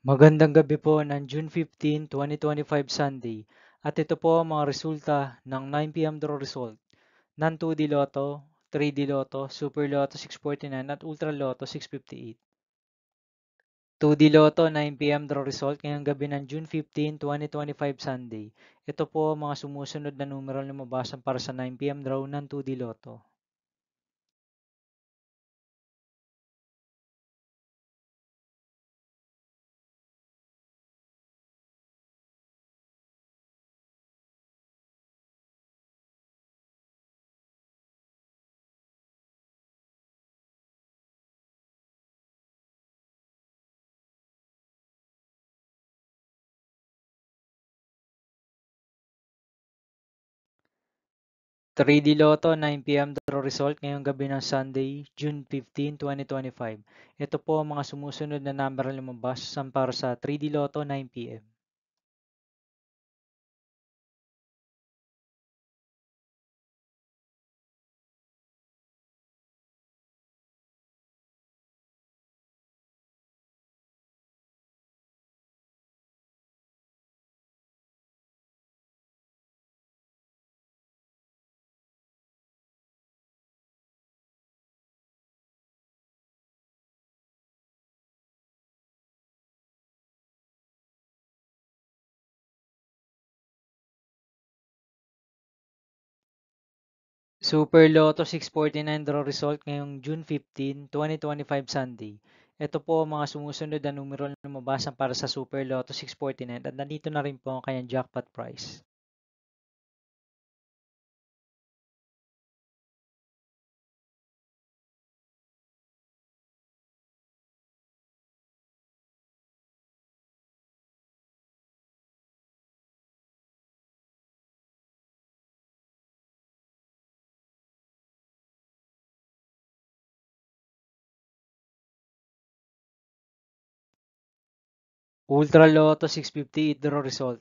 Magandang gabi po ng June 15, 2025 Sunday at ito po ang mga resulta ng 9 p.m. draw result ng 2D Lotto, 3D Lotto, Super Lotto 649 at Ultra Lotto 658. 2D Lotto 9 p.m. draw result ngayong gabi ng June 15, 2025 Sunday. Ito po ang mga sumusunod na numero na lumabas para sa 9 p.m. draw ng 2D Lotto. 3D Lotto 9 p.m. draw result ngayong gabi ng Sunday, June 15, 2025. Ito po ang mga sumusunod na number na lumabas para sa 3D Lotto 9 p.m. 'Super Lotto 649 draw result ngayong June 15, 2025 Sunday. Ito po ang mga sumusunod na numero na lumabas para sa Super Lotto 649 at nandito na rin po ang kanyang jackpot price. Ultra Lotto 658 draw result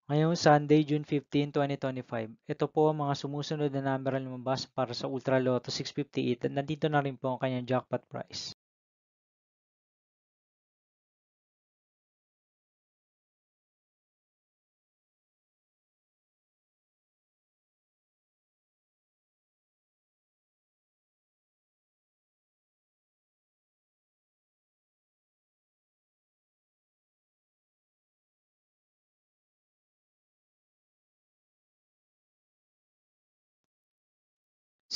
ngayong Sunday, June 15, 2025. Ito po ang mga sumusunod na number na lumabas para sa Ultra Lotto 658 at nandito na rin po ang kanyang jackpot price.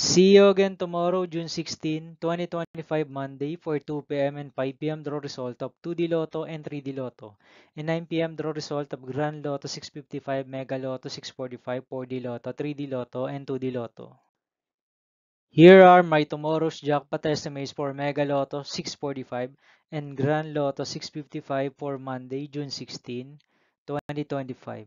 See you again tomorrow, June 16, 2025 Monday for 2 p.m. and 5 p.m. draw result of 2D Lotto and 3D Lotto, and 9 p.m. draw result of Grand Lotto 655, Mega Lotto 645, 4D Lotto, 3D Lotto, and 2D Lotto. Here are my tomorrow's jackpot estimates for Mega Lotto 645 and Grand Lotto 655 for Monday, June 16, 2025.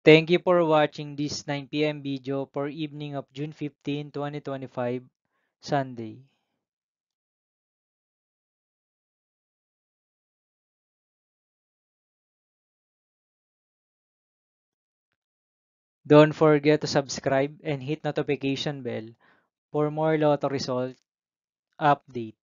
Thank you for watching this 9 p.m. video for evening of June 15, 2025, Sunday. Don't forget to subscribe and hit notification bell for more lotto result update.